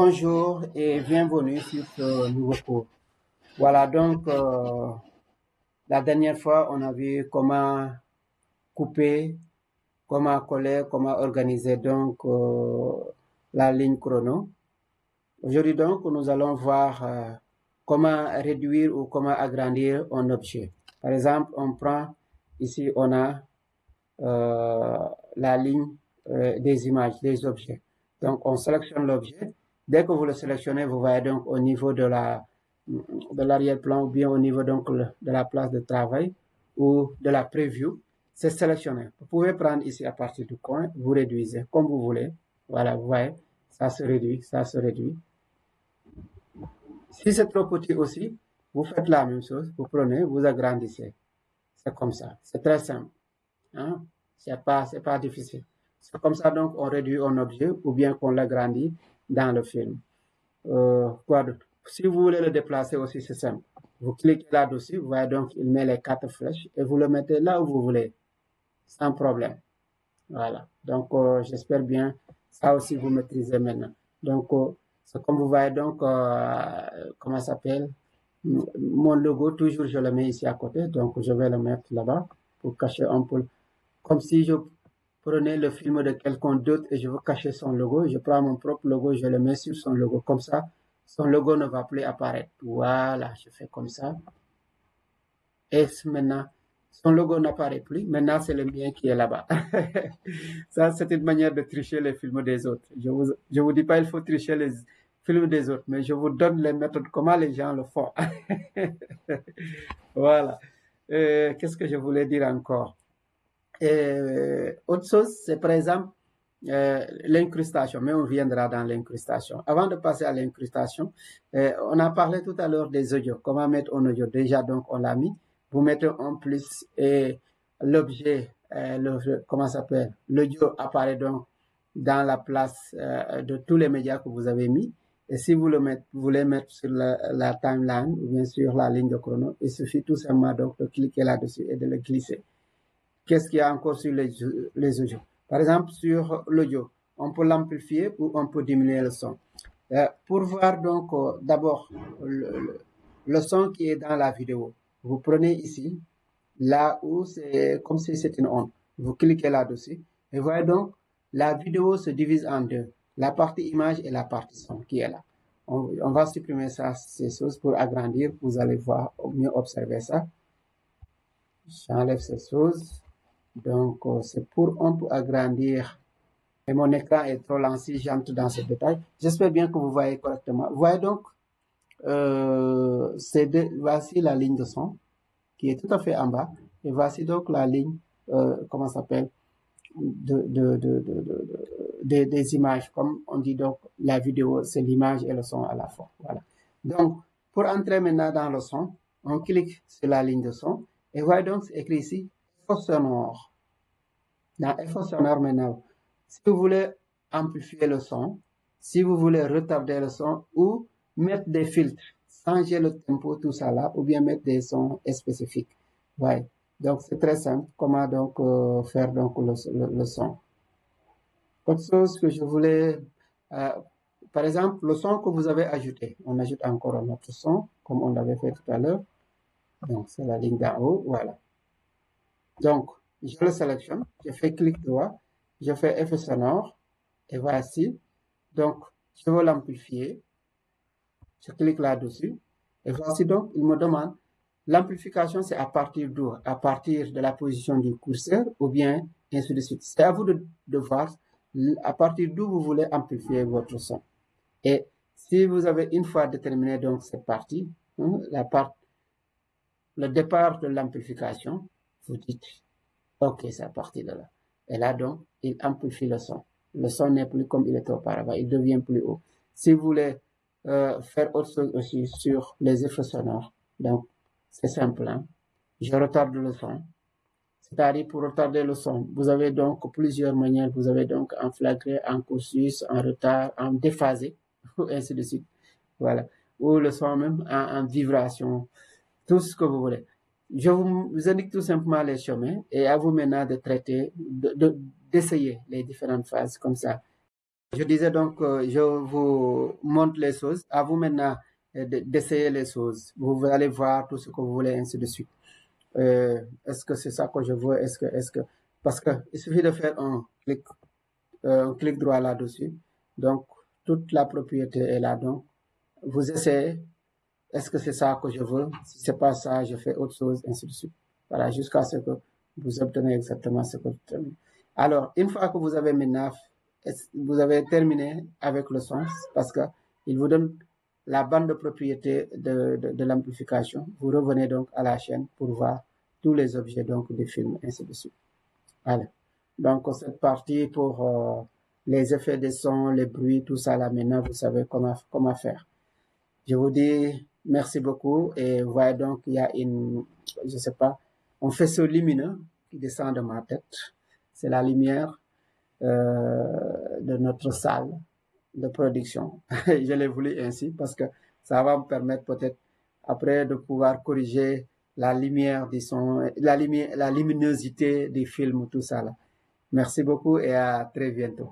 Bonjour et bienvenue sur ce nouveau cours. Voilà, donc la dernière fois, on a vu comment couper, comment coller, comment organiser donc la ligne chrono. Aujourd'hui donc, nous allons voir comment réduire ou comment agrandir un objet. Par exemple, on prend ici, on a la ligne des images, des objets. Donc, on sélectionne l'objet. Dès que vous le sélectionnez, vous voyez donc au niveau de l'arrière-plan ou bien au niveau donc de la place de travail ou de la preview, c'est sélectionné. Vous pouvez prendre ici à partir du coin, vous réduisez comme vous voulez. Voilà, vous voyez, ça se réduit, ça se réduit. Si c'est trop petit aussi, vous faites la même chose. Vous prenez, vous agrandissez. C'est comme ça. C'est très simple. Hein? C'est pas difficile. C'est comme ça, donc, on réduit un objet ou bien qu'on l'agrandit dans le film. Quoi d'autre? Si vous voulez le déplacer aussi, c'est simple. Vous cliquez là-dessus, vous voyez donc, il met les 4 flèches et vous le mettez là où vous voulez, sans problème. Voilà. Donc, j'espère bien, ça aussi, vous maîtrisez maintenant. Donc, c'est comme vous voyez donc, comment ça s'appelle? Mon logo, toujours, je le mets ici à côté. Donc, je vais le mettre là-bas pour cacher un peu. Comme si je prenais le film de quelqu'un d'autre et je veux cacher son logo, je prends mon propre logo, je le mets sur son logo. Comme ça, son logo ne va plus apparaître. Voilà, je fais comme ça. Et maintenant, son logo n'apparaît plus. Maintenant, c'est le mien qui est là-bas. Ça, c'est une manière de tricher les films des autres. Je vous dis pas il faut tricher les films des autres, mais je vous donne les méthodes, comment les gens le font. Voilà. Qu'est-ce que je voulais dire encore? Autre chose, c'est par exemple l'incrustation, mais on viendra dans l'incrustation. Avant de passer à l'incrustation, on a parlé tout à l'heure des audios. Comment mettre un audio? Déjà, donc, on l'a mis. Vous mettez en plus et l'objet, comment ça s'appelle? L'audio apparaît donc dans la place de tous les médias que vous avez mis. Et si vous voulez mettre sur la timeline ou bien sur la ligne de chrono, il suffit tout simplement donc de cliquer là-dessus et de le glisser. Qu'est-ce qu'il y a encore sur les audios? Par exemple, sur l'audio, on peut l'amplifier ou on peut diminuer le son. Pour voir donc d'abord le son qui est dans la vidéo, vous prenez ici, là où c'est comme si c'était une onde. Vous cliquez là-dessus et voyez donc, la vidéo se divise en deux. La partie image et la partie son qui est là. On va supprimer ça, ces choses pour agrandir. Vous allez voir, mieux observer ça. J'enlève ces choses. Donc, c'est pour un peu agrandir. Et mon écran est trop lent si j'entre dans ce détail. J'espère bien que vous voyez correctement. Vous voyez donc, voici la ligne de son qui est tout à fait en bas. Et voici donc la ligne, comment ça s'appelle, des images. Comme on dit donc, la vidéo, c'est l'image et le son à la fois. Voilà. Donc, pour entrer maintenant dans le son, on clique sur la ligne de son. Et voyez donc, c'est écrit ici, effet sonore. Dans effet sonore maintenant, si vous voulez amplifier le son, si vous voulez retarder le son ou mettre des filtres, changer le tempo, tout ça là, ou bien mettre des sons spécifiques. Ouais. Donc, c'est très simple. Comment donc faire donc le son. Autre chose que je voulais, par exemple, le son que vous avez ajouté. On ajoute encore un autre son, comme on l'avait fait tout à l'heure. Donc, c'est la ligne d'en haut. Voilà. Donc, je le sélectionne, je fais clic droit, je fais effet sonore, et voici. Donc, je veux l'amplifier. Je clique là-dessus, et voici donc, il me demande, l'amplification, c'est à partir d'où? À partir de la position du curseur, ou bien ainsi de suite. C'est à vous de voir à partir d'où vous voulez amplifier votre son. Et si vous avez une fois déterminé donc cette partie, hein, le départ de l'amplification, vous dites OK, c'est à partir de là. Et là, donc, il amplifie le son. Le son n'est plus comme il était auparavant, il devient plus haut. Si vous voulez faire autre chose aussi sur les effets sonores, donc, c'est simple. Hein? Je retarde le son. C'est-à-dire, pour retarder le son, vous avez donc plusieurs manières. Vous avez donc en flagré, en cursus, en retard, en déphasé, ainsi de suite. Voilà. Ou le son même en vibration, tout ce que vous voulez. Je vous indique tout simplement les chemins et à vous maintenant de traiter, d'essayer les différentes phases comme ça. Je disais donc, je vous montre les choses. À vous maintenant d'essayer les choses. Vous allez voir tout ce que vous voulez, ainsi de suite. Est-ce que c'est ça que je veux? Parce que il suffit de faire un clic droit là-dessus. Donc, toute la propriété est là. Donc, vous essayez. Est-ce que c'est ça que je veux? Si c'est pas ça, je fais autre chose, ainsi de suite. Voilà, jusqu'à ce que vous obtenez exactement ce que vous obtenez. Alors, une fois que vous avez maintenant, vous avez terminé avec le son, parce que il vous donne la bande de propriété de l'amplification. Vous revenez donc à la chaîne pour voir tous les objets donc des films, ainsi de suite. Allez. Donc, cette partie pour les effets des sons, les bruits, tout ça là, maintenant, vous savez comment faire. Je vous dis merci beaucoup et voyez donc, il y a je sais pas, un faisceau lumineux qui descend de ma tête. C'est la lumière de notre salle de production. Je l'ai voulu ainsi parce que ça va me permettre peut-être après de pouvoir corriger la lumière des sons, la luminosité des films, tout ça là. Merci beaucoup et à très bientôt.